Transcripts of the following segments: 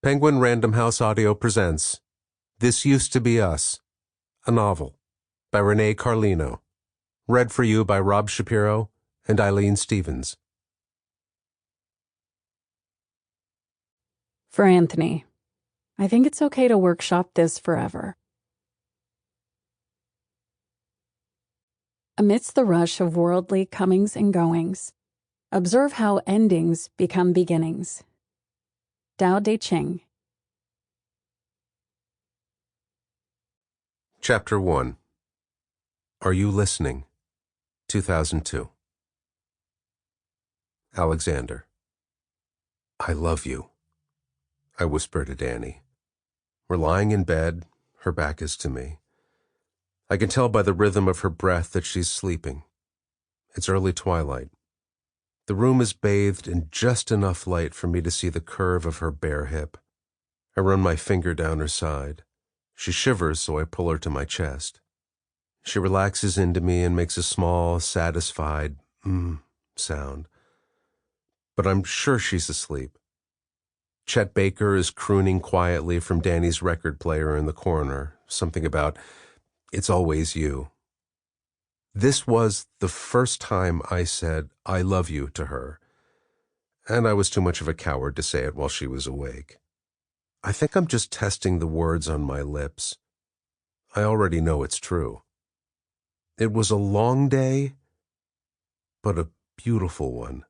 Penguin Random House Audio presents This Used to Be Us, a novel by Renée Carlino, read for you by Rob Shapiro and Eileen Stevens. For Anthony, I think it's okay to workshop this forever. Amidst the rush of worldly comings and goings, observe how endings become beginnings. Tao Te Ching. Chapter 1. Are You Listening? 2002. Alexander. I love you, I whisper to Dani. We're lying in bed, her back is to me. I can tell by the rhythm of her breath that she's sleeping. It's early twilight. The room is bathed in just enough light for me to see the curve of her bare hip. I run my finger down her side. She shivers, so I pull her to my chest. She relaxes into me and makes a small, satisfied sound. But I'm sure she's asleep. Chet Baker is crooning quietly from Dani's record player in the corner, something about, "It's always you." This was the first time I said, "I love you" to her, and I was too much of a coward to say it while she was awake. I think I'm just testing the words on my lips. I already know it's true. It was a long day, but a beautiful one.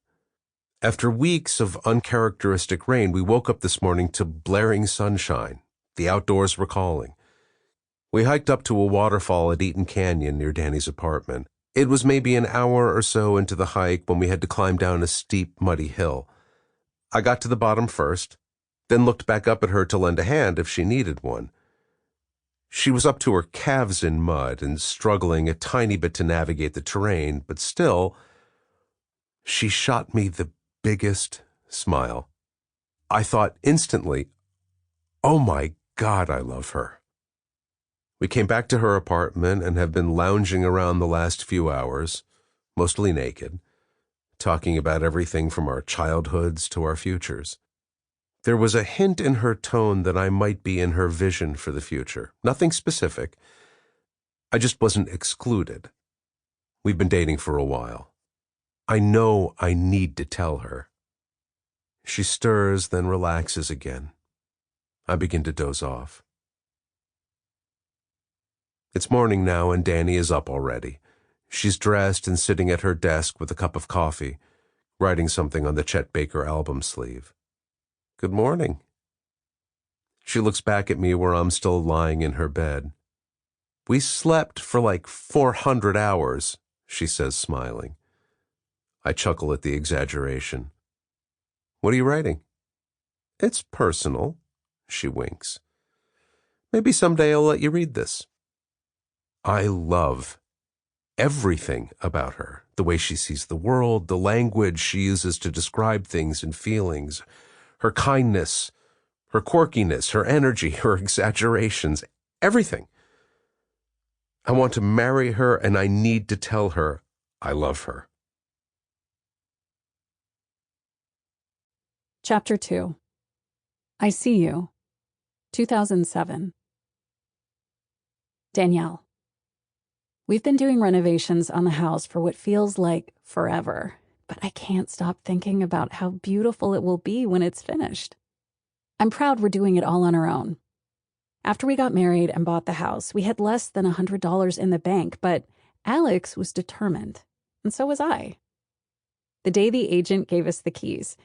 After weeks of uncharacteristic rain, we woke up this morning to blaring sunshine. The outdoors were calling. We hiked up to a waterfall at Eaton Canyon near Dani's apartment. It was maybe an hour or so into the hike when we had to climb down a steep, muddy hill. I got to the bottom first, then looked back up at her to lend a hand if she needed one. She was up to her calves in mud and struggling a tiny bit to navigate the terrain, but still, she shot me the biggest smile. I thought instantly, oh my God, I love her. We came back to her apartment and have been lounging around the last few hours, mostly naked, talking about everything from our childhoods to our futures. There was a hint in her tone that I might be in her vision for the future. Nothing specific. I just wasn't excluded. We've been dating for a while. I know I need to tell her. She stirs, then relaxes again. I begin to doze off. It's morning now, and Dani is up already. She's dressed and sitting at her desk with a cup of coffee, writing something on the Chet Baker album sleeve. Good morning. She looks back at me where I'm still lying in her bed. We slept for like 400 hours, she says, smiling. I chuckle at the exaggeration. What are you writing? It's personal, she winks. Maybe someday I'll let you read this. I love everything about her, the way she sees the world, the language she uses to describe things and feelings, her kindness, her quirkiness, her energy, her exaggerations, everything. I want to marry her, and I need to tell her I love her. Chapter 2. I See You. 2007. Danielle. We've been doing renovations on the house for what feels like forever, but I can't stop thinking about how beautiful it will be when it's finished. I'm proud we're doing it all on our own. After we got married and bought the house, we had less than $100 in the bank, but Alex was determined, and so was I. The day the agent gave us the keys,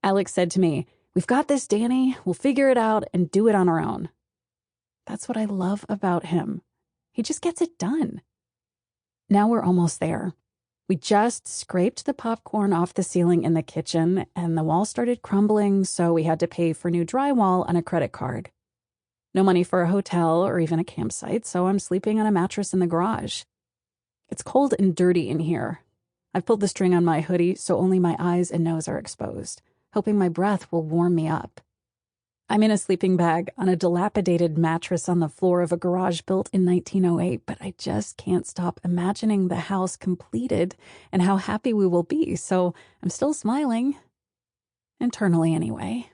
Alex said to me, "We've got this, Dani. We'll figure it out and do it on our own." That's what I love about him. He just gets it done. Now we're almost there. We just scraped the popcorn off the ceiling in the kitchen, and the wall started crumbling, so we had to pay for new drywall on a credit card. No money for a hotel or even a campsite, so I'm sleeping on a mattress in the garage. It's cold and dirty in here. I've pulled the string on my hoodie so only my eyes and nose are exposed, hoping my breath will warm me up. I'm in a sleeping bag on a dilapidated mattress on the floor of a garage built in 1908, but I just can't stop imagining the house completed and how happy we will be, so I'm still smiling. Internally, anyway.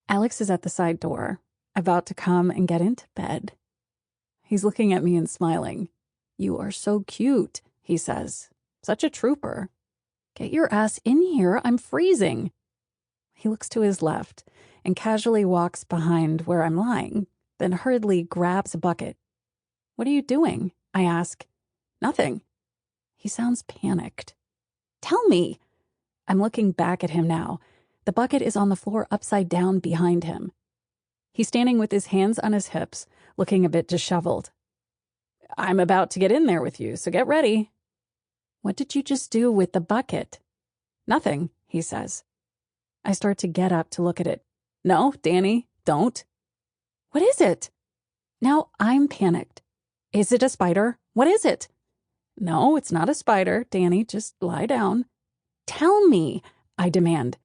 Alex is at the side door, about to come and get into bed. He's looking at me and smiling. "You are so cute," he says. "Such a trooper. Get your ass in here, I'm freezing." He looks to his left and casually walks behind where I'm lying, then hurriedly grabs a bucket. "What are you doing?" I ask. "Nothing." He sounds panicked. "Tell me." I'm looking back at him now. The bucket is on the floor upside down behind him. He's standing with his hands on his hips, looking a bit disheveled. "I'm about to get in there with you, so get ready." "What did you just do with the bucket?" "Nothing," he says. I start to get up to look at it. "No, Dani, don't." "What is it?" Now I'm panicked. "Is it a spider? What is it?" "No, it's not a spider, Dani, just lie down." "Tell me," I demand.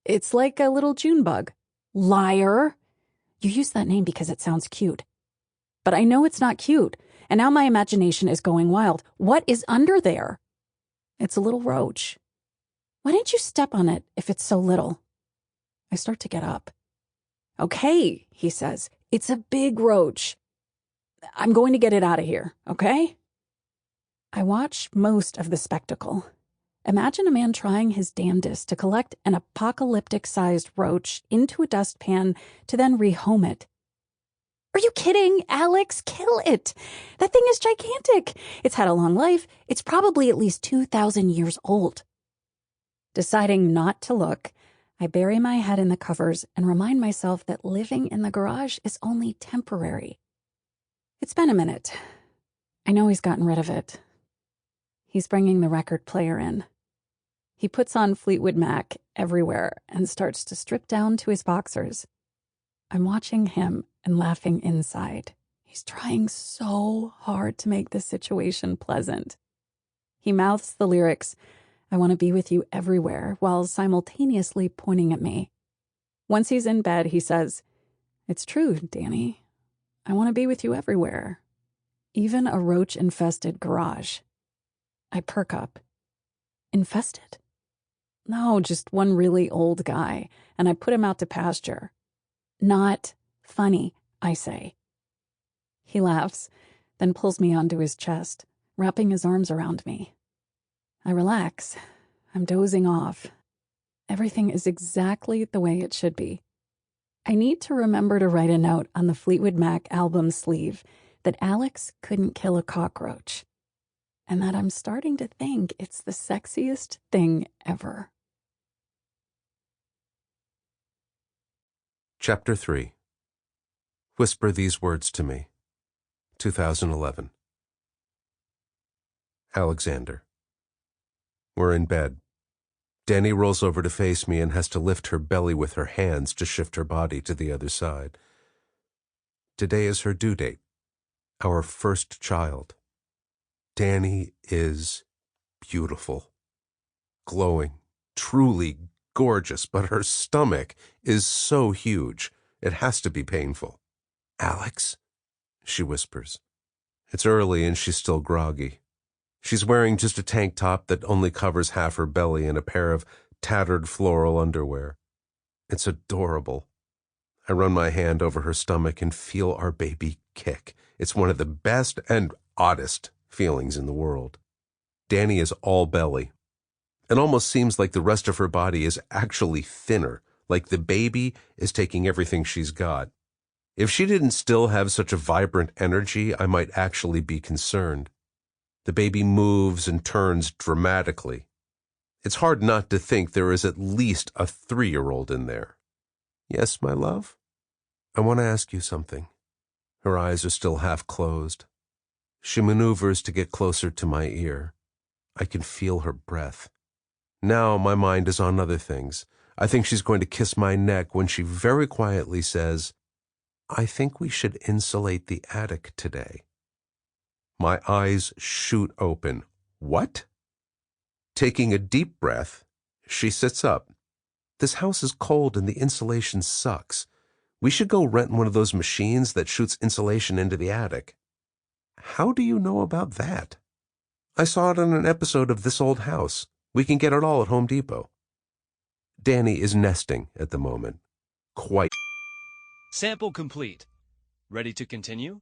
"It's like a little June bug." "Liar." "You use that name because it sounds cute." "But I know it's not cute, and now my imagination is going wild. What is under there?" "It's a little roach." "Why didn't you step on it if it's so little?" I start to get up. "Okay," he says, "it's a big roach. I'm going to get it out of here, okay?" I watch most of the spectacle. Imagine a man trying his damnedest to collect an apocalyptic-sized roach into a dustpan to then rehome it. "Are you kidding, Alex? Kill it. That thing is gigantic. It's had a long life. It's probably at least 2,000 years old." Deciding not to look, I bury my head in the covers and remind myself that living in the garage is only temporary. It's been a minute. I know he's gotten rid of it. He's bringing the record player in. He puts on Fleetwood Mac everywhere and starts to strip down to his boxers. I'm watching him and laughing inside. He's trying so hard to make this situation pleasant. He mouths the lyrics, "I want to be with you everywhere," while simultaneously pointing at me. Once he's in bed, he says, "It's true, Dani. I want to be with you everywhere. Even a roach-infested garage." I perk up. "Infested?" "No, just one really old guy, and I put him out to pasture." "Not funny," I say. He laughs, then pulls me onto his chest, wrapping his arms around me. I relax. I'm dozing off. Everything is exactly the way it should be. I need to remember to write a note on the Fleetwood Mac album sleeve that Alex couldn't kill a cockroach, and that I'm starting to think it's the sexiest thing ever. Chapter 3. Whisper These Words to Me. 2011. Alexander. We're in bed. Dani rolls over to face me and has to lift her belly with her hands to shift her body to the other side. Today is her due date. Our first child. Dani is beautiful. Glowing. Truly gorgeous, but her stomach is so huge, it has to be painful. "Alex," she whispers. It's early and she's still groggy. She's wearing just a tank top that only covers half her belly and a pair of tattered floral underwear. It's adorable. I run my hand over her stomach and feel our baby kick. It's one of the best and oddest feelings in the world. Dani is all belly. It almost seems like the rest of her body is actually thinner, like the baby is taking everything she's got. If she didn't still have such a vibrant energy, I might actually be concerned. The baby moves and turns dramatically. It's hard not to think there is at least a 3-year-old in there. "Yes, my love? I want to ask you something." Her eyes are still half closed. She maneuvers to get closer to my ear. I can feel her breath. Now my mind is on other things. I think she's going to kiss my neck when she very quietly says, "I think we should insulate the attic today." My eyes shoot open. What? Taking a deep breath, she sits up. "This house is cold and the insulation sucks. We should go rent one of those machines that shoots insulation into the attic." "How do you know about that?" "I saw it on an episode of This Old House. We can get it all at Home Depot." Dani is nesting at the moment. quite. Sample complete. Ready to continue?